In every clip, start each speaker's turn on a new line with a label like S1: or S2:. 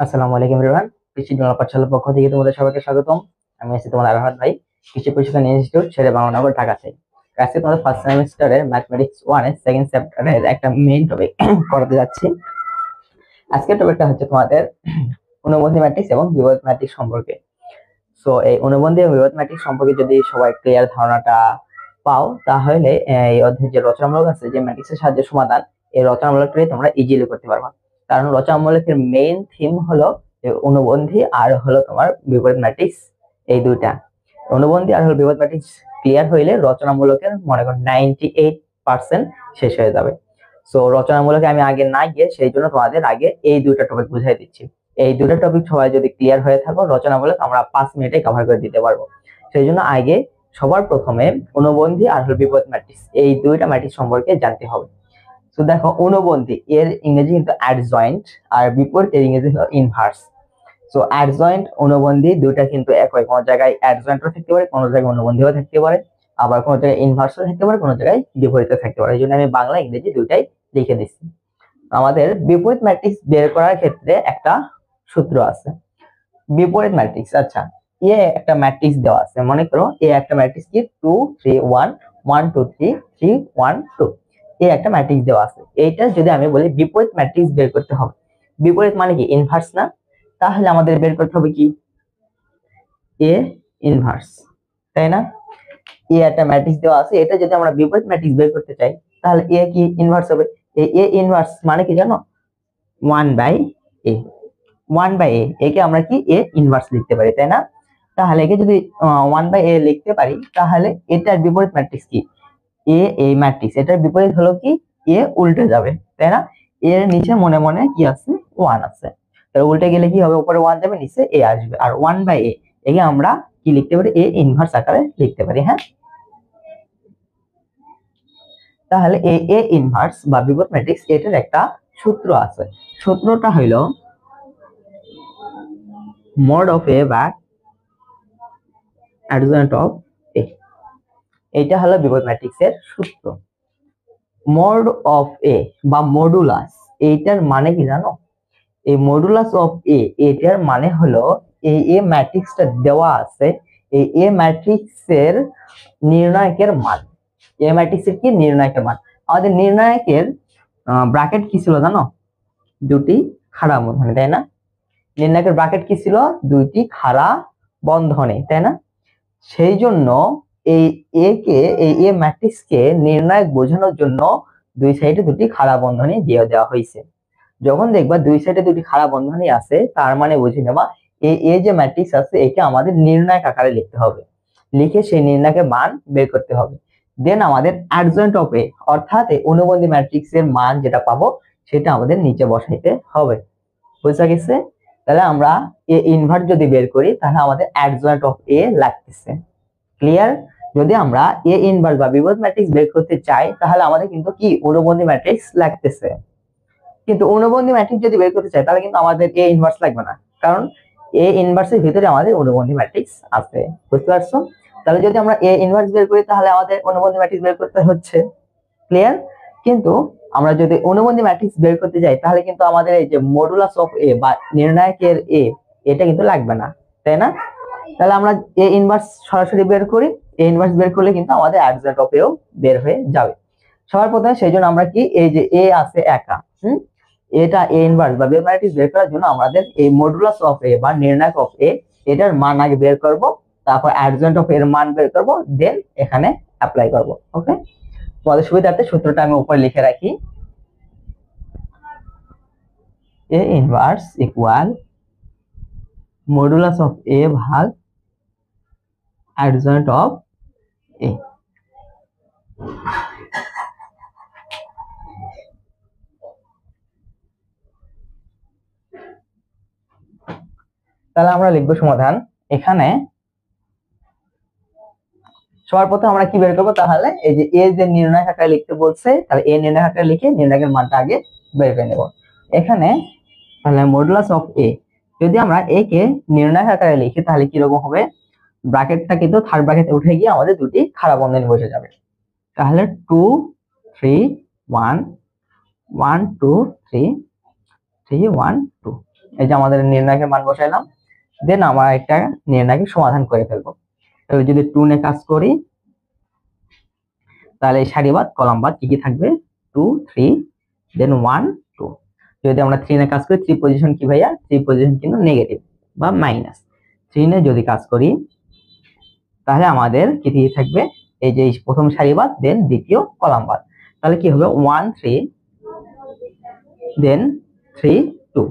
S1: আসসালামু আলাইকুম এভরিওয়ান। কৃষি বাংলা পাঠশালার পক্ষ থেকে তোমাদের সবাইকে স্বাগতম। আমি আছি তোমার আরাফাত ভাই, কৃষি প্রশিক্ষণ ইনস্টিটিউট, শেরে বাংলানগর, ঢাকা থেকে। আজকে তোমাদের ফার্স্ট সেমিস্টারের ম্যাথমেটিক্স 1 এর সেকেন্ড চ্যাপ্টারের একটা মেইন টপিক করাতে যাচ্ছি। আজকের টপিকটা হচ্ছে তোমাদের অনুবন্ধী ম্যাট্রিক্স এবং বিপরীত ম্যাট্রিক্স সম্পর্কে। সো এই অনুবন্ধী এবং বিপরীত ম্যাট্রিক্স সম্পর্কে যদি সবাই ক্লিয়ার ধারণাটা পাও, তাহলে এই অধ্যায়ের যে রচনামূলক আছে, যে ম্যাট্রিক্সের সাহায্যে সমাধান, এই রচনামূলকটাই তোমরা ইজিলি করতে পারবা। কারণ রচনামূলকের মেইন থিম হলো যে অনুবন্ধী আর হলো তোমার বিপরীত ম্যাট্রিক্স, এই দুইটা। অনুবন্ধী আর হলো বিপরীত ম্যাট্রিক্স ক্লিয়ার হইলে রচনামূলকের মনে করো 98% শেষ হয়ে যাবে। সো রচনামূলকে আমি আগে না গিয়ে সেই জন্য তোমাদের আগে এই দুইটা টপিক বুঝাই দিচ্ছি। এই দুটো টপিক সবাই যদি ক্লিয়ার হয়ে থাকো, রচনামূলক আমরা 5 মিনিটে কভার করে দিতে পারবো। সেই জন্য আগে সবার প্রথমে অনুবন্ধী আর হলো বিপরীত ম্যাট্রিক্স, এই দুইটা ম্যাট্রিক্স সম্পর্কে জানতে হবে। তো দেখো, অনুবন্ধী এর ইংরেজি কিন্তু অ্যাডজয়েন্ট, আর বিপরীত এর ইংরেজি হলো ইনভার্স। সো অ্যাডজয়েন্ট অনুবন্ধী দুইটা কিন্তু একই, কোনো জায়গায় অ্যাডজয়েন্টও থাকতে পারে, কোনো জায়গায় অনুবন্ধীও থাকতে পারে, আবার কোনো জায়গায় ইনভার্সও থাকতে পারে, কোনো জায়গায় বিপরীতও থাকতে পারে। এই জন্য আমি বাংলা ইংরেজি দুইটাই লিখে দিচ্ছি। আমাদের বিপরীত ম্যাট্রিক্স বের করার ক্ষেত্রে একটা সূত্র আছে। বিপরীত ম্যাট্রিক্স, আচ্ছা, এ একটা ম্যাট্রিক্স দেওয়া আছে, মনে করো এ একটা ম্যাট্রিক্স কি 2 3 1 1 2 3 3 1 2, এ একটা ম্যাট্রিক্স দেওয়া আছে। এইটা যদি আমি বলি বিপরীত ম্যাট্রিক্স বের করতে হবে, বিপরীত মানে কি ইনভার্স না? তাহলে আমাদের বের করতে হবে কি এ ইনভার্স, তাই না? এ একটা ম্যাট্রিক্স দেওয়া আছে, এটা যদি আমরা বিপরীত ম্যাট্রিক্স বের করতে চাই, তাহলে এ কি ইনভার্স হবে। এই এ ইনভার্স মানে কি জানো? 1 বাই এ। 1 বাই এ, একে আমরা কি এ ইনভার্স লিখতে পারি, তাই না? তাহলে একে যদি 1 বাই এ লিখতে পারি, তাহলে এটার বিপরীত ম্যাট্রিক্স কি এ। এই ম্যাট্রিক্স এটার বিপরীত হলো কি এ উল্টে যাবে, তাই না? এর নিচে মনে মনে কি আছে? 1 আছে। তাহলে উল্টে গেলে কি হবে? উপরে 1 যাবে, নিচে এ আসবে, আর 1 বাই এ একে আমরা কি লিখতে পারি? এ ইনভার্স আকারে লিখতে পারি। হ্যাঁ, তাহলে এই এ ইনভার্স বা বিপরীত ম্যাট্রিক্স এটার একটা সূত্র আছে। সূত্রটা হইলো মড অফ এ বা অ্যাডজয়েন্ট অফ এ। এটা হলো বিপরীত ম্যাট্রিক্সের সূত্র। মড অফ এ বা মডুলাস, এইটার মানে কি জানো? এই মডুলাস অফ এ, এটার মানে হলো এই এ ম্যাট্রিক্সটা দেওয়া আছে, এই এ ম্যাট্রিক্সের নির্ণায়কের মান। এ ম্যাট্রিক্সের কি নির্ণায়কের মান। আমাদের নির্ণায়কের ব্র্যাকেট কি ছিল জানো? দুটি খাড়া বন্ধনী, তাই না? নির্ণায়কের ব্র্যাকেট কি ছিল? দুইটি খাড়া বন্ধনী, তাই না? সেই জন্য এই এ কে, এই এ ম্যাট্রিক্স কে নির্ণায়ক বোঝানোর জন্য দুই সাইডে দুটি খাড়া বন্ধনী দিয়ে দেওয়া হয়েছে। যখন দেখবা দুই সাইডে দুটি খাড়া বন্ধনী আছে, তার মানে বুঝে নেবা এ যে ম্যাট্রিক্স আছে, একে আমাদের নির্ণায়ক আকারে লিখতে হবে। লিখে সেই নির্ণায়কের মান বের করতে হবে। দেন আমাদের অ্যাডজয়েন্ট অফ এ, অর্থাৎ এই অনুবন্ধী ম্যাট্রিক্স এর মান যেটা পাবো সেটা আমাদের নিচে বসাইতে হবে। বুঝা গেছে? তাহলে আমরা এ ইনভার্স যদি বের করি, তাহলে আমাদের অ্যাডজয়েন্ট অফ এ লাগতেছে। ক্লিয়ার? যদি আমরা এ ইনভার্স বা বিপরীত ম্যাট্রিক্স বের করতে চাই, তাহলে আমাদের কিন্তু কি অনুবন্ধী ম্যাট্রিক্স লাগতেছে। কিন্তু অনুবন্ধী ম্যাট্রিক্স যদি বের করতে চাই, তাহলে কিন্তু আমাদের এ ইনভার্স লাগবে না, কারণ এ ইনভার্সের ভিতরে আমাদের অনুবন্ধী ম্যাট্রিক্স আছে। বুঝতে পারছো? তাহলে যদি আমরা এ ইনভার্স বের করি, তাহলে আমাদের অনুবন্ধী ম্যাট্রিক্স বের করতে হচ্ছে। ক্লিয়ার? কিন্তু আমরা যদি অনুবন্ধী ম্যাট্রিক্স বের করতে যাই, তাহলে কিন্তু আমাদের এই যে মডুলাস অফ এ বা নির্ণায়কের এ, এটা কিন্তু লাগবে না, তাই না? তাহলে আমরা এ ইনভার্স সরাসরি বের করি। এ ইনভার্স বের করলে কিন্তু আমাদের অ্যাডজয়েন্ট অফ এও বের হয়ে যাবে। সবার প্রথমে সেই জন্য আমরা কি, এই যে এ আছে একা, এটা এ ইনভার্স বা বিপরীত ম্যাট্রিক্স বের করার জন্য আমাদের এই মডুলাস অফ এ বা নির্ণায়ক অফ এ, এটার মান আগে বের করব, তারপর অ্যাডজয়েন্ট অফ এর মান বের করব, দেন এখানে অ্যাপ্লাই করব। ওকে, তোমাদের সুবিধার্থে সূত্রটা আমি উপরে লিখে রাখি। A inverse equal modulus of এ ভাগ অ্যাডজয়েন্ট অফ এ। তাহলে আমরা লিখবো সমাধান। এখানে সবার প্রথমে আমরা কি বের করবো? তাহলে এই যে এ যে নির্ণায়ক আকারে লিখতে বলছে, তাহলে এ নির্ণায়ক আকারে লিখে নির্ণায়কের মানটা আগে বের করে নেব। এখানে তাহলে মডুলাস অফ এ, যদি আমরা এ কে নির্ণায়ক আকারে লিখি, তাহলে কি রকম হবে? ব্র্যাকেটটা কিন্তু থার্ড ব্র্যাকেটে উঠে গিয়ে আমাদের দুটি খাড়া বন্ধনী বসে যাবে। তাহলে 2 3 1 1 2 3 3 1 2, এই যে আমাদের নির্ণায়কের মান বসাইলাম, দেন আমরা একটা নির্ণায়কের সমাধান করে ফেলবো। তবে যদি 2 নিয়ে কাজ করি তাহলে সারিবাদ কলামবাদ কি কি থাকবে, 2 3 দেন 1 2। যদি আমরা 3 নিয়ে কাজ করি, 3 পজিশন কি ভাইয়া, 3 পজিশন কিন্তু নেগেটিভ বা মাইনাস। 3 নিয়ে যদি কাজ করি তাহলে আমাদের কি দিয়ে থাকবে, এই যে প্রথম সারিবাদ দেন দ্বিতীয় কলামবাদ। তাহলে কি হবে 1 3 দেন 3 2।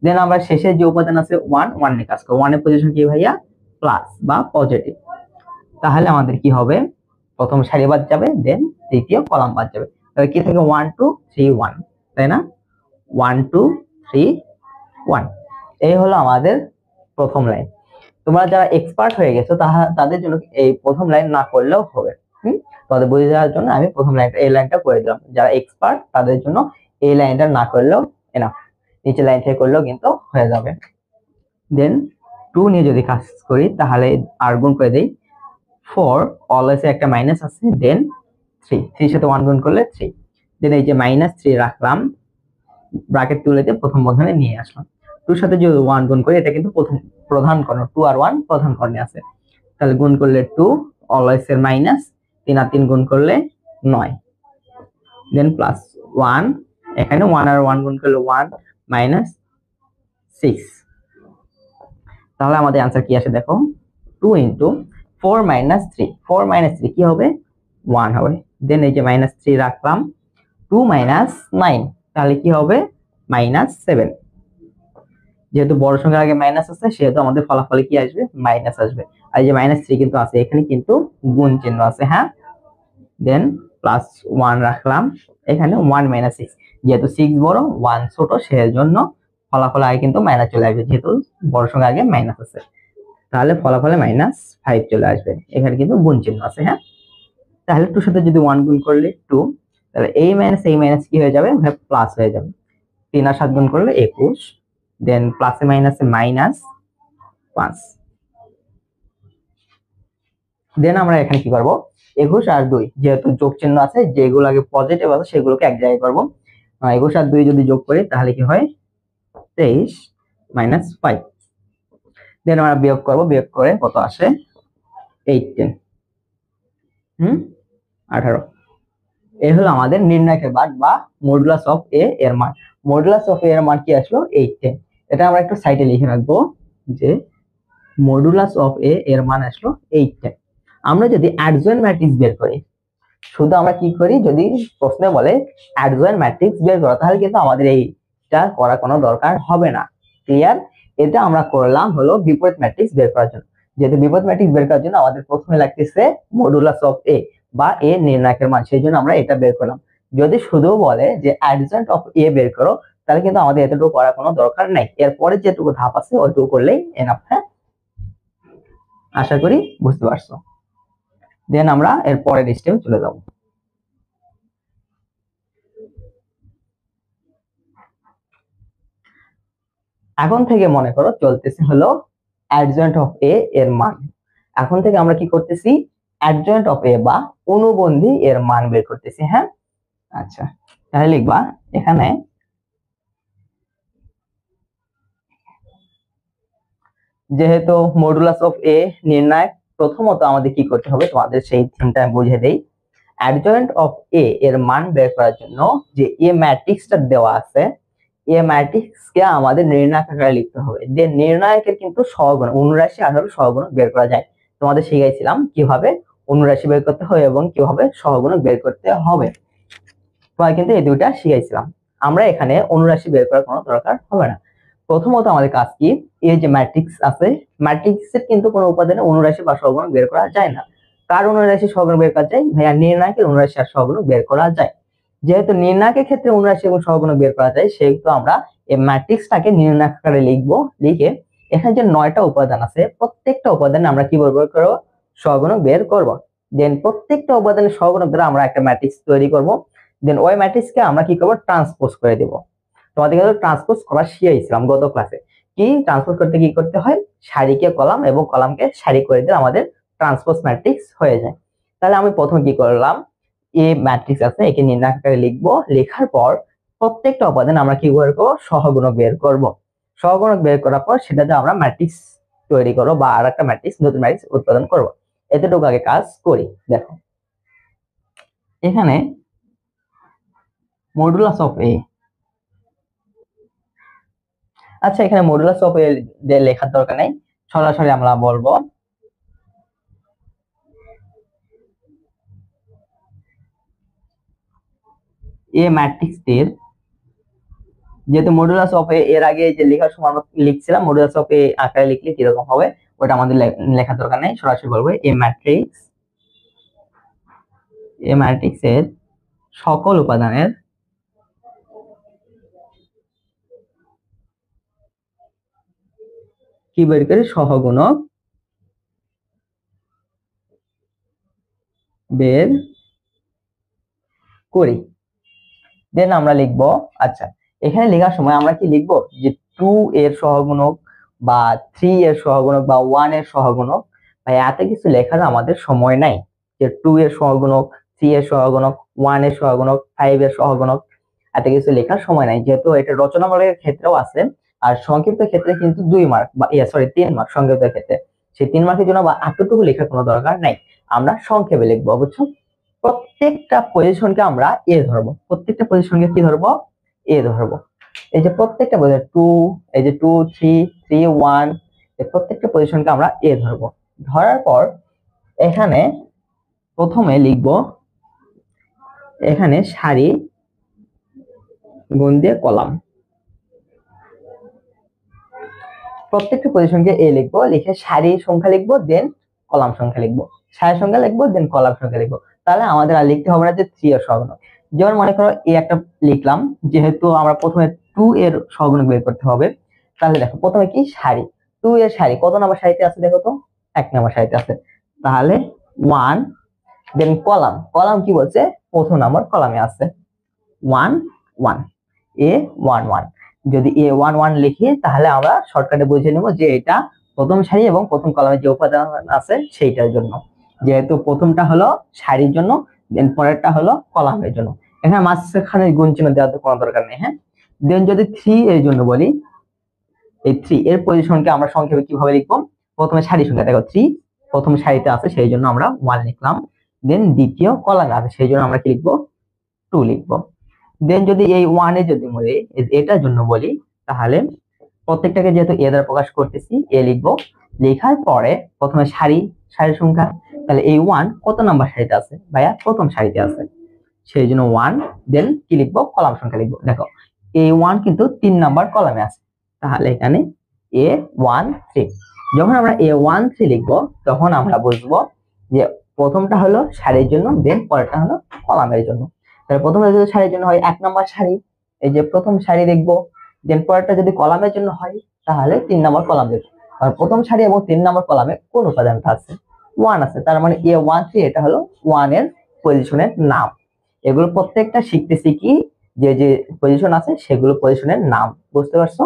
S1: দেন আমরা শেষে যে উপাদান আছে 1 1 নিয়ে কাজ করব। 1 এর পজিশন কি ভাইয়া, প্লাস বা পজিটিভ। তাহলে আমাদের কি হবে, প্রথম সারিবাদ যাবে দেন দ্বিতীয় কলাম বাদ যাবে। তাহলে কি থাকে 1 2 3 1, তাই না? 1 2 3 1, এই হলো আমাদের প্রথম লাইন। তোমরা যারা এক্সপার্ট হয়ে গেছো তাদের জন্য এই প্রথম লাইন না করলেও হবে। তোমাদের বুঝে যাওয়ার জন্য আমি প্রথম লাইনটা এই লাইনটা করে দিলাম। যারা এক্সপার্ট তাদের জন্য এই লাইনটা না করলেও এনাফ, নিচে লাইন থেকে করলেও কিন্তু হয়ে যাবে। দেন 2 নিয়ে যদি কাজ করি তাহলে আর গুণ করে দেই, 4 অলওয়েজ একটা মাইনাস আছে, দেন 3 3 সাথে 1 গুণ করলে 3, দেন এই যে -3 রাখলাম, ব্র্যাকেট তুলে দিয়ে প্রথম বন্ধনে নিয়ে আসলাম। 2 সাথে যদি 1 গুণ করি, এটা কিন্তু প্রথম প্রধান কর্ণ, 2 আর 1 প্রধান কর্ণে আছে, তাহলে গুণ করলে 2 অলওয়েজ এর মাইনাস, 3 আর 3 গুণ করলে 9, দেন প্লাস 1, এখানে 1 আর 1 গুণ করলে 1 -6। তাহলে আমাদের आंसर কি আসে দেখো, 2 * 4 - 3, 4 - 3 কি হবে, 1 হবে। দেন এই যে -3 রাখলাম, 2 - 9 তাহলে কি হবে, -7। যেহেতু বড় সংখ্যার আগে মাইনাস আছে সেহেতু আমাদের ফলাফলে কি আসবে, মাইনাস আসবে। আর এই যে -3 কিন্তু আছে, এখানে কিন্তু গুণ চিহ্ন আছে, হ্যাঁ। দেন +1 রাখলাম, এখানে 1 - 6, যেহেতু 6 বড় 1 ছোট সেজন্য ফলাফল আগে কিন্তু মাইনাস চলে আসবে, যেহেতু বড় সংখ্যা আগে মাইনাস আছে। তাহলে ফলাফলে -5 চলে আসবে, এখানে কিন্তু গুণ চিহ্ন আছে, হ্যাঁ। তাহলে 2 সাথে যদি 1 গুণ করলে 2, তাহলে এই মাইনাস কি হয়ে যাবে, প্লাস হয়ে যাবে। 3 আর 7 গুণ করলে 21, দেন প্লাসে মাইনাসে -5। দেন আমরা এখানে কি করব, 21 আর 2 যেহেতু যোগ চিহ্ন আছে, যেগুলো আগে পজিটিভ আছে সেগুলোকে এক জায়গায় করব। 21 আর 2 যদি যোগ করি তাহলে কি হয়, 23 - 5। দেন আমরা বিয়োগ করব, বিয়োগ করে কত আসে, 18 18। এই হলো আমাদের নির্ণায়কের মান বা মডুলাস অফ এ এর মান। মডুলাস অফ এ এর মান কি আসলো, 18। এটা আমরা একটু সাইডে লিখে রাখবো যে মডুলাস অফ এ এর মান আসলো 18। আমরা যদি অ্যাডজয়েন্ট ম্যাট্রিক্স বের করি, শুধু আমরা কি করি, যদি প্রশ্নে বলে অ্যাডজয়েন্ট ম্যাট্রিক্স বের করো তাহলে কিন্তু আমাদের এইটা করা কোনো দরকার হবে না, ক্লিয়ার। এটা আমরা করলাম হলো বিপরীত ম্যাট্রিক্স বের করার জন্য। যেহেতু বিপরীত ম্যাট্রিক্স বের করার জন্য আমাদের প্রথমে লাগতেছে মডুলাস অফ এ বা এ নির্ণায়কের মান, সেই জন্য আমরা এটা বের করলাম। যদি শুধু বলে যে অ্যাডজয়েন্ট অফ এ বের করো তাহলে কিন্তু আমাদের এতটুকু করার কোনো দরকার নাই, এরপরে যেটুকু ধাপ আছে ওইটুকু করলেই এনাফ, হ্যাঁ। আশা করি বুঝতে পারছো। দেন আমরা এর পরের স্টেপে চলে যাব। এখন থেকে মনে করো চলতেছে হলো অ্যাডজয়েন্ট অফ এ এর মান। এখন থেকে আমরা কি করতেছি, অ্যাডজয়েন্ট অফ এ বা অনুবন্ধী এর মান বের করতেছি, হ্যাঁ। আচ্ছা, তাহলে লিখবা এখানে যেহেতু মডুলাস অফ এ নির্ণয়, প্রথমত আমাদের কি করতে হবে, তোমাদের সেই থিমটা বুঝে দেই। অ্যাডজয়েন্ট অফ এ এর মান বের করার জন্য যে এ ম্যাট্রিক্সটা দেওয়া আছে, এ ম্যাট্রিক্সকে আমাদের নির্ণায়ক আকারে লিখতে হবে। যে নির্ণায়কের কিন্তু সহগুণক, অনুরাশি আর হলো সহগুণক বের করা যায়। তোমাদের শিখাইছিলাম কিভাবে অনুরাশি বের করতে হবে এবং কিভাবে সহগুণক বের করতে হবে, তোমার কিন্তু এই দুইটা শিখাইছিলাম। আমরা এখানে অনুরাশি বের করার কোনো দরকার হবে না। প্রথমত আমাদের কাজ কি, এই যে ম্যাট্রিক্স আছে, ম্যাট্রিক্সের কিন্তু কোনো উপাদানে অনুরাশি বা সহগুণক বের করা যায় না। কার অনুরাশি সহগুণক বের করা যায়, ভাইয়া নির্ণায়কের অনুরাশি আর সহগুণক বের করা যায়। যেহেতু নির্ণায়কের ক্ষেত্রে অনুরাশি এবং সহগুণক বের করা যায়, সেহেতু আমরা এই ম্যাট্রিক্সটাকে নির্ণায়ক আকারে লিখবো। লিখে এখানে যে 9টা উপাদান আছে, প্রত্যেকটা উপাদানে আমরা কি বের করব, সহগুণক বের করব। দেন প্রত্যেকটা উপাদানের সহগুণক দ্বারা আমরা একটা ম্যাট্রিক্স তৈরি করব। দেন ওই ম্যাট্রিক্সকে আমরা কি করব, ট্রান্সপোজ করে দেব। তোমাদের কিন্তু ট্রান্সপোজ করা শিখিয়েছিলাম গত ক্লাসে। কি ট্রান্সপোজ করতে কি করতে হয়, সারিকে কলাম এবং কলামকে সারি করে দিলে আমাদের ট্রান্সপোজ ম্যাট্রিক্স হয়ে যায়। তাহলে আমি প্রথমে কি করলাম, এ ম্যাট্রিক্স আছে, একে নির্ণায়ক আকারে লিখবো। লেখার পর প্রত্যেকটা উপাদান আমরা কি বের করব, সহগুণক বের করব। সহগুণক বের করার পর সেটাতে আমরা ম্যাট্রিক্স তৈরি করবো বা আর একটা ম্যাট্রিক্স, নতুন ম্যাট্রিক্স উৎপাদন করবো। এতটুকু আগে কাজ করি। দেখো এখানে মডুলাস অফ এ, আচ্ছা এখানে মডুলাস অফ এ লেখার দরকার নেই, সরাসরি আমরা বলবো এ ম্যাট্রিক্সটির, যেহেতু মডুলাস অফ এ এর আগে যে লেখার সময় আমরা লিখছিলাম মডুলাস অফ এ আকারে লিখলে কিরকম হবে ওটা আমাদের লেখার দরকার নেই, সরাসরি বলবো এ ম্যাট্রিক্সের সকল উপাদানের কি বের করে সহগুণক বের করি। দেন আমরা লিখবো, আচ্ছা এখানে লেখার সময় আমরা কি লিখবো যে 2 এর সহগুণক বা 3 এর সহগুণক বা 1 এর সহগুণক, ভাই এত কিছু লেখার আমাদের সময় নাই যে 2 এর সহগুণক, 3 এর সহগুণক, 1 এর সহগুণক, 5 এর সহগুণক, এত কিছু লেখার সময় নাই, যেহেতু এটা রচনামূলকের ক্ষেত্রেও আছে আর সংক্ষিপ্ত ক্ষেত্রে কিন্তু 2 মার্ক বা 3 মার্ক সংক্ষিপ্ত ক্ষেত্রে, সেই 3 মার্কের জন্য বা এতটুকু লেখার কোনো দরকার নাই, আমরা সংক্ষেপে লিখবো, বুঝছো? প্রত্যেকটা পজিশনকে আমরা এ ধরবো, প্রত্যেকটা পজিশনকে কি ধরবো, এ ধরবো। এই যে প্রত্যেকটা পজিশন 2, এই যে 2 3 3 1, এই প্রত্যেকটা পজিশনকে আমরা এ ধরবো। ধরার পর এখানে প্রথমে লিখবো, এখানে সারি গুণ দিয়ে কলাম, প্রত্যেকটা পজিশনকে এ লিখবো, লিখে সারির সংখ্যা লিখবো, দেন কলাম সংখ্যা লিখবো, সারির সংখ্যা লিখবো, দেন কলাম সংখ্যা লিখবো। তাহলে আমাদের আর লিখতে হবে না যে 3 এর সহগুণক। যেমন মনে করো এ একটা লিখলাম, যেহেতু আমরা প্রথমে 2 এর সহগুণক বের করতে হবে, তাহলে দেখো প্রথমে কি সারি, 2 এর সারি কত নাম্বার সারিতে আছে দেখো তো, 1 নাম্বার সারিতে আছে, তাহলে 1, দেন কলাম, কলাম কি বলছে প্রথম নাম্বার কলামে আছে 1 1, এ 1 1, যদি এ 1 1 লিখি তাহলে আমরা শর্টকাটে বুঝে নেব যে এটা প্রথম সারি এবং প্রথম কলামে যে উপাদান আছে সেইটার জন্য, যেহেতু প্রথমটা হলো সারির জন্য, দেন পরেরটা হলো কলামের জন্য, এখানে মাঝখানে গুণ চিহ্ন দেওয়ার কোনো দরকার নেই। হ্যাঁ, দেন যদি 3 এর জন্য বলি, এই 3 এর পজিশনকে আমরা সংক্ষেপে কিভাবে লিখবো, প্রথমে সারি সংখ্যা দেখো 3 প্রথম সারিতে আছে সেই জন্য আমরা 1 লিখলাম, দেন দ্বিতীয় কলামে আছে সেই জন্য আমরা কি লিখবো 2 লিখবো। দেন যদি এই 1 এ যদি বলি, এটার জন্য বলি, তাহলে প্রত্যেকটাকে যেহেতু এ দ্বারা প্রকাশ করতেছি এ লিখবো, লেখার পরে প্রথমে সারির সংখ্যা, তাহলে এই 1 কত নাম্বার সারিতে আছে ভাইয়া, প্রথম সারিতে আছে সেই জন্য 1, দেন কি লিখবো কলাম সংখ্যা লিখবো, দেখো এই 1 কিন্তু 3 নাম্বার কলামে আছে, তাহলে এখানে A1 3। যখন আমরা A1 3 লিখবো তখন আমরা বুঝবো যে প্রথমটা হলো সারির জন্য, দেন পরেরটা হলো কলামের জন্য। তাহলে প্রথমে যদি সারির জন্য হয় 1 নাম্বার সারি, এই যে প্রথম সারি দেখবো, দেন পরেরটা যদি কলামের জন্য হয় তাহলে 3 নাম্বার কলাম দেখবো। আর প্রথম সারি এবং 3 নাম্বার কলামে কোন উপাদানটা আছে, 1 আছে, তার মানে A1 3 এটা হলো 1 এর পজিশনের নাম। এগুলো প্রত্যেকটা শিখতেছি কি, যে যে পজিশন আছে সেগুলো পজিশনের নাম, বুঝতে পারছো?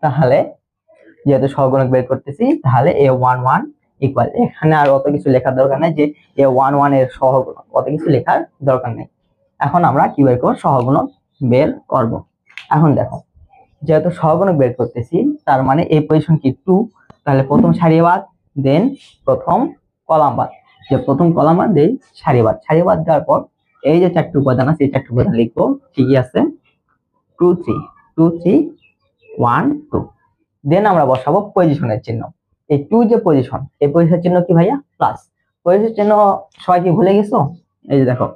S1: তাহলে যেহেতু সহগুণক বের করতেছি তাহলে A11 ইকুয়াল, এখানে আর অত কিছু লেখার দরকার নেই যে A11 এর সহগুণক, অত কিছু লেখার দরকার নেই। এখন আমরা কি বের করব, সহগুণক বের করব। এখন দেখো যেহেতু সহগুণক বের করতেছি তার মানে এই পজিশন কি 2, তাহলে প্রথম সারি বাদ, দেন প্রথম কলাম বাদ, যে প্রথম কলাম বাদ দেই সারি বাদ, সারি বাদ দেওয়ার পর এই যে চারটি উপাদান আছে এই চারটি উপাদান লিখবো, ঠিকই আছে 2 3 2 3 1 2, দেন আমরা বসাবো পজিশনের চিহ্ন, এই 2 যে পজিশন, এই পজিশনের চিহ্ন কি ভাইয়া প্লাস, পজিশনের চিহ্ন সবাই কি ভুলে গেছো, এই যে দেখো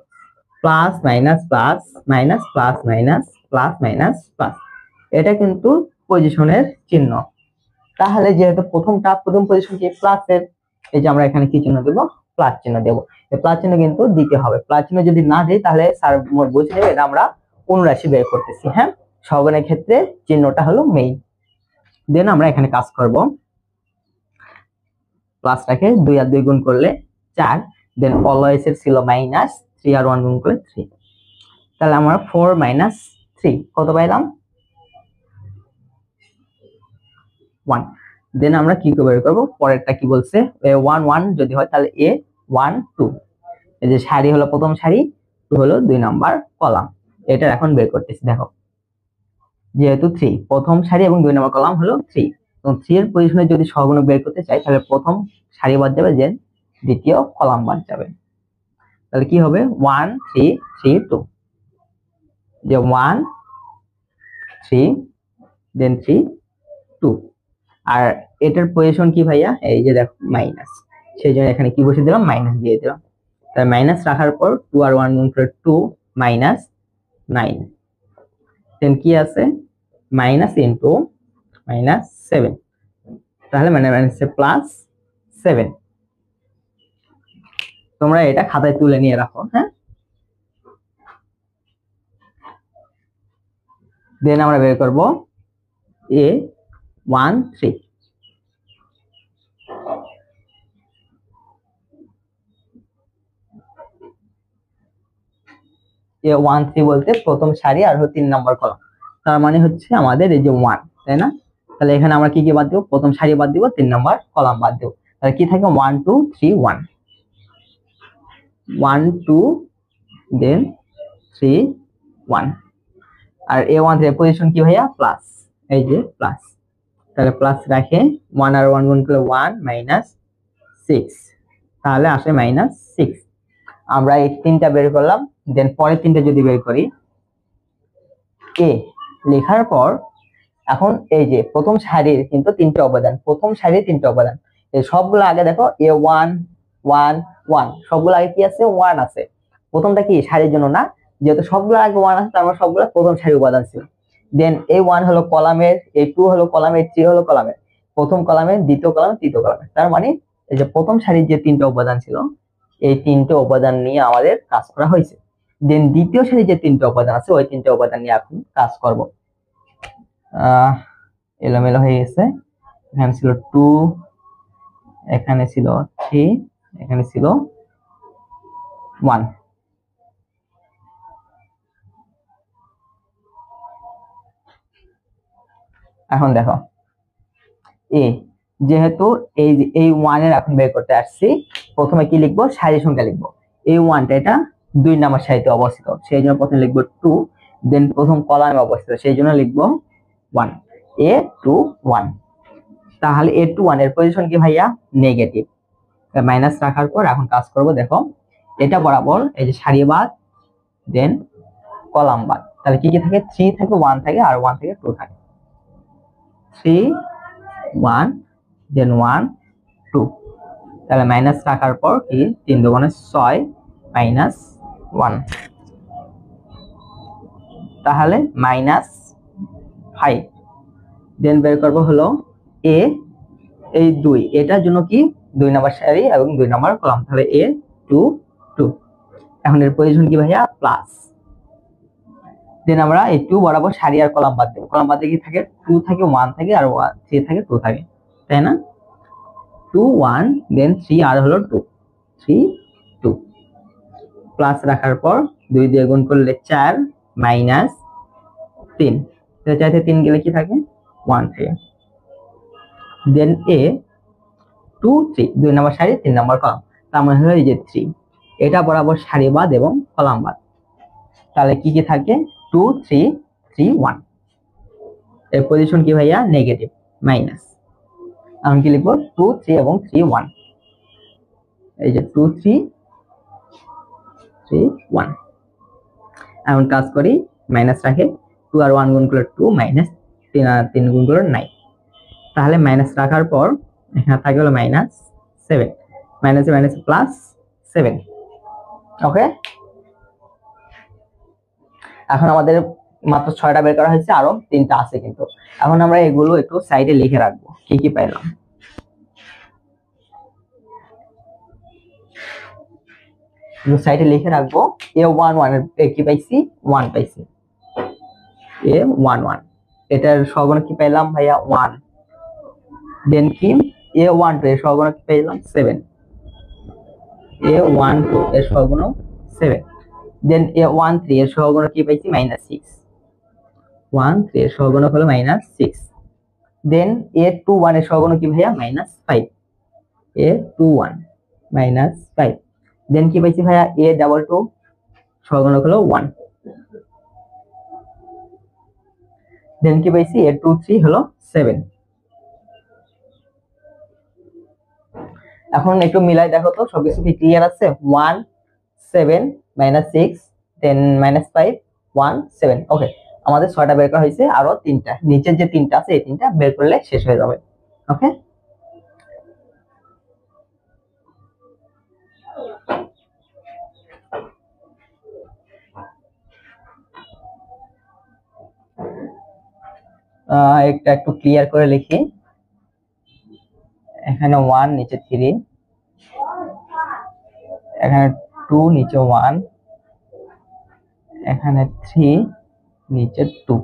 S1: plus minus plus minus plus minus plus minus plus, এটা কিন্তু পজিশনের চিহ্ন। তাহলে যেহেতু প্রথম পজিশন কি প্লাসের, এই যে আমরা এখানে কি চিহ্ন দেবো, প্লাস চিহ্ন দেবো, এই প্লাস চিহ্ন কিন্তু দিতে হবে, প্লাস চিহ্ন যদি না দিই তাহলে স্যার বুঝে নেবে এটা আমরা অনুরাশি বের করতেছি। হ্যাঁ, সহগুণের ক্ষেত্রে চিহ্নটা হলো মেইন। দেন আমরা এখানে কাজ করব, প্লাসটাকে 2 আর 2 গুণ করলে 4, দেন অলওয়েজ এর ছিল মাইনাস, 3 আর 1 গুণ করলে 3, তাহলে আমরা 4 মাইনাস 3 কত পাইলাম 1। দেন আমরা কি বের করব, পরেরটা কি বলছে 1 1 যদি হয় তাহলে A1 2, এই যে সারি হলো প্রথম সারি, হলো 2 নাম্বার কলাম। এটা এখন বের করতেছি। দেখো যেহেতু 3 প্রথম সারি এবং 2 নম্বর কলাম হলো 3, এবং 3 এর পজিশনে যদি সহগুণক বের করতে চাই তাহলে প্রথম সারি বাদ যাবে, দেন দ্বিতীয় কলাম বাদ যাবে। তাহলে কি হবে 1 3 3 2, যে 1 3 দেন 3 2। আর এটার পজিশন কি ভাইয়া, এই যে দেখো মাইনাস, সেই জন্য এখানে কি বসিয়ে দিলাম, মাইনাস দিয়ে দিলাম। তাহলে মাইনাস রাখার পর 2 আর 1 গুণ করে 2 মাইনাস 9, দেন কি আছে মাইনাস ইনটু মাইনাস 7, তাহলে মানে মাইনাস প্লাস 7। তোমরা এটা খাতায় তুলে নিয়ে রাখো, হ্যাঁ। দেন আমরা বের করব A13। A13 বলতে প্রথম সারি আর 3 নম্বর কলাম, তার মানে হচ্ছে আমাদের এই যে 1, তাই না? তাহলে এখানে আমরা কি কি বাদ দেব, প্রথম সারি বাদ দিব, 3 নম্বর কলাম বাদ দেব। তাহলে কি থাকে 1 2 3 1 1 2 দেন 3 1। আর A13 এর পজিশন কি ভাইয়া, প্লাস, এই যে প্লাস। তাহলে প্লাস রাখে 1 আর 1 গুণ করলে 1 মাইনাস 6, তাহলে আসে মাইনাস 6। আমরা এই তিনটা বের করলাম, দেন পরের তিনটা যদি বের করি, এ লেখার পর এখন এই যে প্রথম সারির কিন্তু 3টে উপাদান, প্রথম সারির 3টে উপাদান, এই সবগুলো আগে দেখো A1 1 1, সবগুলো আগে কি আছে 1 আছে। প্রথমটা কি সারির জন্য না, যেহেতু সবগুলো আগে 1 আছে তার মানে সবগুলো প্রথম সারির উপাদান ছিল। দেন A1 হলো কলামের, A2 হলো কলামের, 3 হলো কলামের, প্রথম কলামের, দ্বিতীয় কলামের, তৃতীয় কলামের। তার মানে এই যে প্রথম সারির যে 3টে উপাদান ছিল, এই 3টে উপাদান নিয়ে আমাদের কাজ করা হয়েছে। দেন দ্বিতীয় সারির যে 3টে উপাদান আছে, ওই 3টে উপাদান নিয়ে এখন কাজ করব। এলোমেলো হয়ে গেছে, এখানে ছিল 2, এখানে ছিল 3, এখানে ছিল 1। এখন দেখো এ, যেহেতু এই 1 এর এখন বের করতে আসছি, প্রথমে কি লিখবো, সারি সংখ্যা লিখবো। এই 1টা এটা 2 নম্বর সারিতে অবস্থিত, সেই জন্য প্রথমে লিখবো 2, দেন প্রথম কলামে অবস্থিত, সেই জন্য লিখবো 1, A21। তাহলে A21 এর পজিশন কি ভাইয়া, নেগেটিভ। মাইনাস রাখার পর এখন কাজ করব। দেখো এটা বরাবর এই যে সারি বাদ, দেন কলাম বাদ, তাহলে কি কি থাকে, 3 থাকে, 1 থাকে, আর 1 থেকে 2 থাকে। 3 1 দেন 1 2, তাহলে মাইনাস রাখার পর কি 3 দুগুণে 6 মাইনাস 1, তাহলে মাইনাস 5। দেন বের করব হলো এ, এই 2, এটার জন্য কি 2 নম্বর সারি এবং 2 নম্বর কলাম, তাহলে A2 2। এখন এর পজিশন কি ভাইয়া, প্লাস। দেন আমরা এই 2 বরাবর সারি আর কলাম বাদ দেব, কলাম বাদ দিয়ে কি থাকে 2 থাকে, 1 থাকে, আর 3 থাকে, 2 থাকে, তাই না? 2 1 দেন 3 আর হলো 2 3 2, প্লাস রাখার পর 2 দিয়ে গুণ করলে 4 মাইনাস 3, তো 4 থেকে 3 গেলে কি থাকে 1 থাকে। দেন A 2 3, 2 নম্বর সারি 3 নম্বর কলাম, তার মানে হলো এই যে 3, এটা বরাবর সারি বাদ এবং কলাম বাদ, তাহলে কি কি থাকে 2 3 3 1। এর পজিশন কি ভাইয়া, নেগেটিভ, মাইনাস। এখন কি লিখবো 2 3 এবং 3 1, এই যে 2 3 3 1। এখন কাজ করি, মাইনাস রাখে 2 আর 1 গুণ করলে 2 মাইনাস 3 আর 3 গুণ করলে 9, তাহলে মাইনাস রাখার পর এখানে থাকে হলো মাইনাস 7, মাইনাসে মাইনাসে প্লাস 7। ওকে, এখন আমাদের মাত্র 6টা বের করা হয়েছে, আরো 3টা আছে কিন্তু। এখন আমরা এগুলো একটু সাইডে লিখে রাখবো, কি কি পাইলাম। সাইডে লিখে রাখবো A11 এর কি পাইছি, 1 পাইছি, A11 এটার সহগুণক কি পাইলাম ভাইয়া 1। দেন কি A12 এর সহগুণক কি পাইলাম 7, A12 এর সহগুণক 7। দেন A13 এর সহগুণক কি পাইছি -6, 13 এর সহগুণক হলো -6। দেন A21 এর সহগুণক কি ভাইয়া -5, A21 -5। দেন কি পাইছি ভাইয়া A22 সহগুণক হলো 1। দেন কি পাইছি, এ 2 3 হলো 7। এখন একটু মিলাই দেখো তো সবকিছু কি ক্লিয়ার আছে। 1 7 -6 দেন -5 1 7। ওকে, আমাদের 6টা বের করা হয়েছে, আরো 3টা নিচের যে 3টা আছে এই 3টা বের করলে শেষ হয়ে যাবে। ওকে, এটা একটু ক্লিয়ার করে লিখি। এখানে 1 নিচে 3, এখানে 2 নিচে 1, এখানে 3 নিচে 2,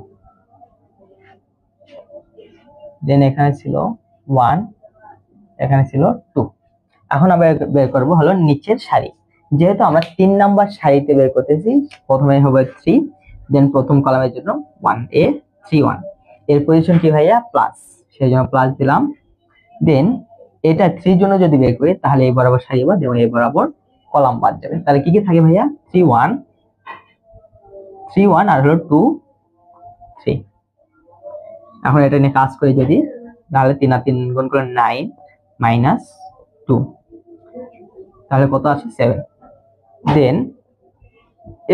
S1: দেন এখানে ছিল 1, এখানে ছিল 2। এখন আমরা বের করব হলো নিচের সারি। যেহেতু আমরা 3 নাম্বার সারিতে বের করতেছি, প্রথমে হবে 3, দেন প্রথম কলামের জন্য 1 এ 3 1, এর পজিশন কি ভাইয়া প্লাস, সেই জন্য প্লাস দিলাম। দেন এটা 3 জন্য যদি বের করি তাহলে এই বরাবর সারি বাদ এবং এই বরাবর কলাম বাদ যাবে। তাহলে কি কি থাকে ভাইয়া, 3 1 3 1 আর হলো 2 3। এখন এটা নিয়ে কাজ করি যদি, তাহলে 3 আর 3 গুণ করে 9 -2, তাহলে কত আসে 7। দেন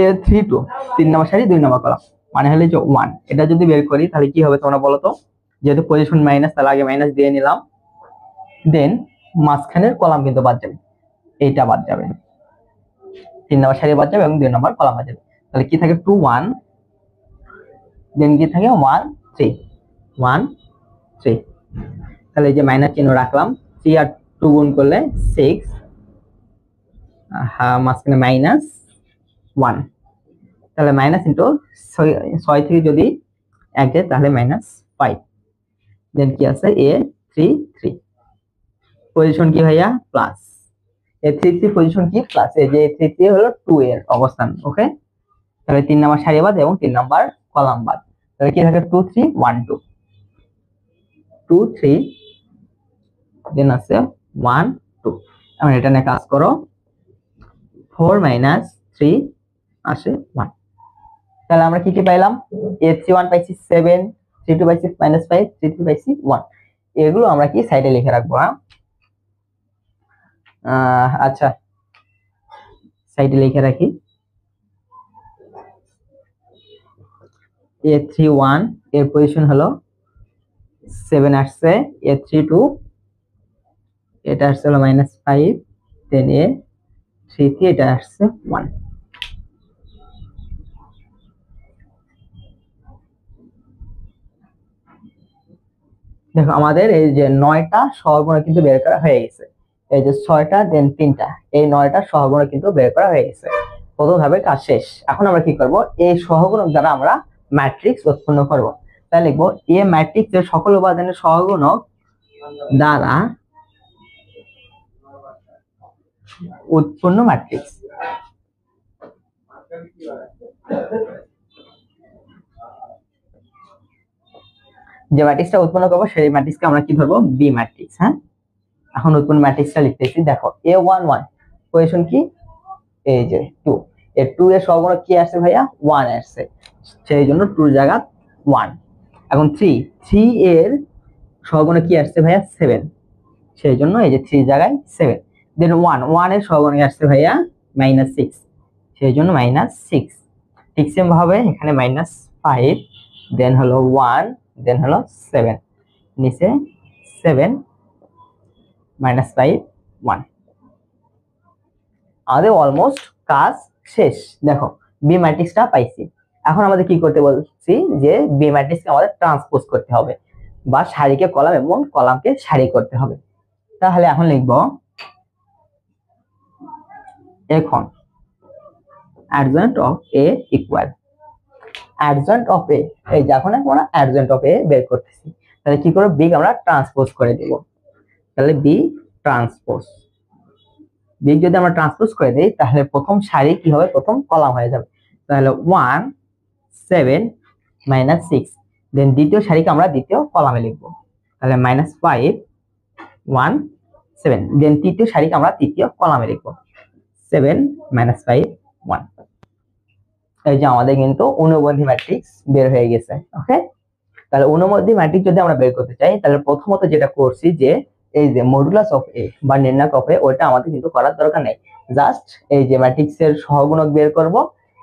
S1: এ 3 2 3 নাম্বার সারি 2 নাম্বার কলাম, মানে হলো যে 1। এটা যদি বের করি তাহলে কি হবে তোমরা বলো তো, যেহেতু পজিশন মাইনাস তাহলে আগে মাইনাস দিয়ে নিলাম। দেন মাঝখানের কলাম কিন্তু বাদ যাবে, এইটা বাদ যাবে, 3 নাম্বার সারি বাদ যাবে এবং 2 নাম্বার কলাম বাদ যাবে। তাহলে কি থাকে 2 1, দেন কি থাকে 1 3 1 3। তাহলে এই যে মাইনাস চিহ্ন রাখলাম, 3 আর 2 গুণ করলে 6, মাঝখানে -1, তাহলে মাইনাস ইন্টু 6 থেকে যদি 1 যায় তাহলে -5। দেন কি আছে এ 3 3, পজিশন কি ভাইয়া প্লাস, এ 3 3 পজিশন কি প্লাস, এই যে 3 3 হলো 2 এর অবস্থান। ওকে, তাহলে 3 নাম্বার সারি বাদ এবং 3 নাম্বার কলাম বাদ, তাহলে কি থাকে 2 3 1 2 2 3, দেন আছে 1 2। এখন এটা নিয়ে কাজ করো, 4 3 আসে 1। তাহলে আমরা কি কি পাইলাম, a31 পাইছি 7, 32 পাইছি -5, 33 পাইছি 1। এগুলো আমরা কি সাইডে লিখে রাখবো। আচ্ছা, সাইডে লিখে রাখি। a31 এর পজিশন হলো 7 আসছে, a32 এটা আসছে হলো -5, দেন a33 এটা আসছে 1। দেখো আমাদের এই যে 9টা সহগুণক কিন্তু বের করা হয়ে গেছে, এই যে 6টা দেন 3টা, এই 9টা সহগুণক কিন্তু বের করা হয়ে গেছে। প্রথম ধাপে কাজ শেষ। এখন আমরা কি করব, এই সহগুণক দ্বারা আমরা ম্যাট্রিক্স উৎপন্ন করব। তাই লিখবো এ ম্যাট্রিক্সের সকল উপাদানের সহগুণক দ্বারা উৎপন্ন ম্যাট্রিক্স। যে ম্যাট্রিক্সটা উৎপন্ন করবো সেই ম্যাট্রিক্সকে আমরা কি ধরবো, বি ম্যাট্রিক্স। হ্যাঁ, এখন উৎপন্ন ম্যাট্রিক্সটা লিখতেছি। দেখো a11 পজিশন কি, এই যে 2, এর 2 এর সহগুণক কি আসছে ভাইয়া 1 আসছে, সেই জন্য 2 এর জায়গা 1। এখন 3 এর সহগুণক কি আসছে ভাইয়া 7, সেই জন্য এই যে 3 জায়গায় 7। দেন 1 এর সহগুণক আসছে ভাইয়া -6, সেই জন্য -6। ঠিক সেম ভাবে এখানে -5, দেন হলো 1, দেন হলো 7, নিচে 7 -5 1। আমাদের অলমোস্ট কাজ শেষ। দেখো বি ম্যাট্রিক্সটা পাইছি। এখন আমাদের কি করতে বলছি, যে বি ম্যাট্রিক্সকে আমাদের ট্রান্সপোজ করতে হবে, বা সারিকে কলাম এবং কলামকে সারি করতে হবে। তাহলে এখন লিখব, এখন adjoint of A equal adjoint of A, এই যে এখন আমরা অ্যাডজয়েন্ট অফ এ বের করতেছি। তাহলে কি করব, বি আমরা ট্রান্সপোজ করে দেব। তাহলে বি ট্রান্সপোজ, বি যদি আমরা ট্রান্সপোজ করে দেই তাহলে প্রথম সারি কি হবে, প্রথম কলাম হয়ে যাবে। তাহলে 1 7 -6, দেন দ্বিতীয় সারিকে আমরা দ্বিতীয় কলামে লিখব। তাহলে -5 1 7, দেন তৃতীয় সারিকে আমরা তৃতীয় কলামে লিখব 7 -5 1। এই যে আমাদের কিন্তু অনুবন্ধী ম্যাট্রিক্স বের হয়ে গেছে। ওকে, তাহলে অনুবন্ধী ম্যাট্রিক্স যদি আমরা বের করতে চাই তাহলে প্রথমত যেটা করছি যে এই যে মডুলাস অফ এ বা নির্ণায়ক অফ এ ওটা আমাদের কিন্তু করার দরকার নেই। জাস্ট এই যে ম্যাট্রিক্সের সহগুণক বের করব,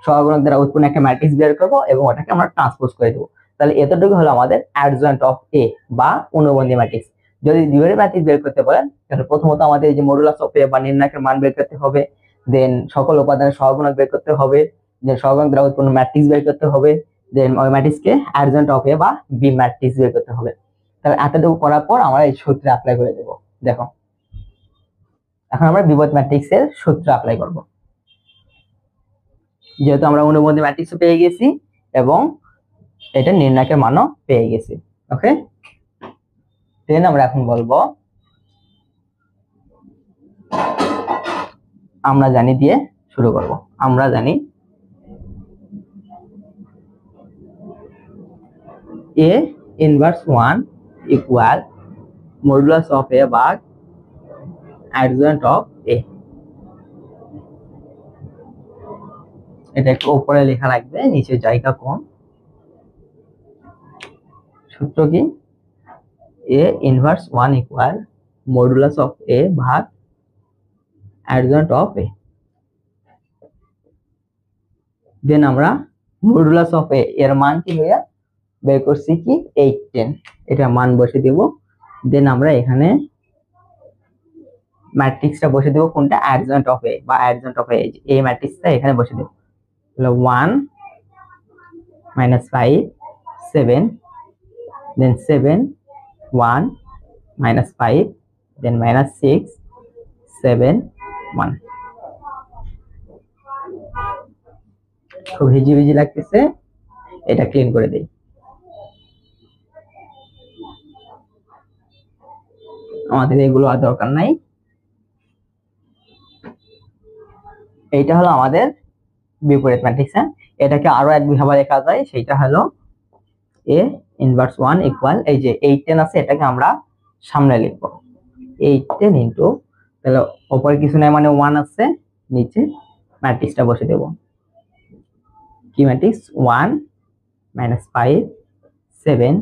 S1: সহগুণক দ্বারা উৎপন্ন একটা ম্যাট্রিক্স বের করব এবং ওটাকে আমরা ট্রান্সপোজ করে দেব। তাহলে এতটুকু হলো আমাদের অ্যাডজয়েন্ট অফ এ বা অনুবন্ধী ম্যাট্রিক্স। যদি দ্বিঘাত ম্যাট্রিক্স বের করতে বলেন তাহলে প্রথমত আমাদের এই যে মডুলাস অফ এ বা নির্ণায়কের মান বের করতে হবে, দেন সকল উপাদানের সহগুণক বের করতে হবে, দেন সহগুণক দ্বারা উৎপন্ন ম্যাট্রিক্স বের করতে হবে, দেন ওই ম্যাট্রিক্সকে অ্যাডজয়েন্ট অফ এ বা বি ম্যাট্রিক্স বের করতে হবে। তাহলে এতটুকু করার পর আমরা এই সূত্র অ্যাপ্লাই করে দেব। দেখো এখন আমরা বিপরীত ম্যাট্রিক্সের সূত্র অ্যাপ্লাই করব। যেহেতু আমরা অনুবন্ধী ম্যাট্রিক্স পেয়ে গেছি এবং এটা নির্ণায়কের মানও পেয়ে গেছি। ওকে, দেন আমরা এখন বলবো আমরা জানি দিয়ে শুরু করব। আমরা জানি a inverse 1 equal modulus of a ভাগ adjoint of a। এটা একটু উপরে লেখা লাগবে, নিচে জায়গা কম। সূত্র কি? a inverse 1 equal modulus of a ভাগ adjoint of a। দেন আমরা মডুলাস অফ এ এর মান কি হইয়া বের করছি কি 8 10, এটা মান বসে দেব। দেন আমরা এখানে ম্যাট্রিক্সটা বসে দেব, কোনটা অ্যাডজয়েন্ট অফ এ বা অ্যাডজয়েন্ট অফ এ, এই ম্যাট্রিক্সটা এখানে বসে দেব। তাহলে 1 -5 7, দেন 7 1 -5, দেন -6 7 1। খুব হিজিবিজি লাগতেছে, এটা ক্লিন করে দেই। আমাদের এগুলো আর দরকার নাই। এইটা হলো আমাদের বিপরীত ম্যাট্রিক্স। এটাকে আরো এক ভাবে লেখা যায়, সেটা হলো a ইনভার্স 1 ইকুয়াল এই যে 8 10 আছে এটাকে আমরা সামনে লিখব 8 10 ইনটু, তাহলে উপরে কিছু নাই মানে 1 আছে, নিচে ম্যাট্রিক্সটা বসে দেব। কি ম্যাট্রিক্স? 1 -5 7,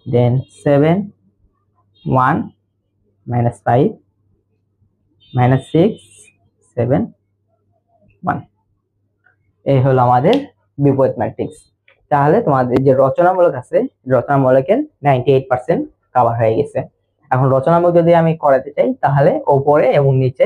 S1: দেন 7 1 -5 -6 7 1। এই হলো আমাদের বিপরীত ম্যাট্রিক্স। তাহলে তোমাদের যে রচনামূলক আছে, রচনামূলকের 98% কভার হয়ে গেছে। এখন রচনামূলক যদি আমি করাতে চাই তাহলে উপরে এবং নিচে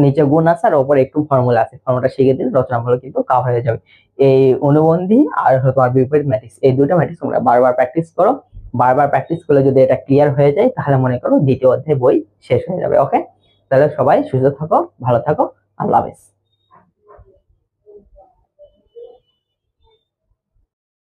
S1: নিচে গুণ আছে আর উপরে একটু ফর্মুলা আছে, ফর্মুলাটা শিখে দিলে রচনামূলক কিন্তু কভার হয়ে যাবে। এই অনুবন্ধী আর তোমার বিপরীত ম্যাট্রিক্স, এই দুটো ম্যাট্রিক্স তোমরা বারবার প্র্যাকটিস করো। বারবার প্র্যাকটিস করলে যদি এটা ক্লিয়ার হয়ে যায় তাহলে মনে করো দ্বিতীয় অধ্যায় বই শেষ হয়ে যাবে। ওকে, তাহলে সবাই সুস্থ থাকো, ভালো থাকো, আল্লাহ হাফেজ।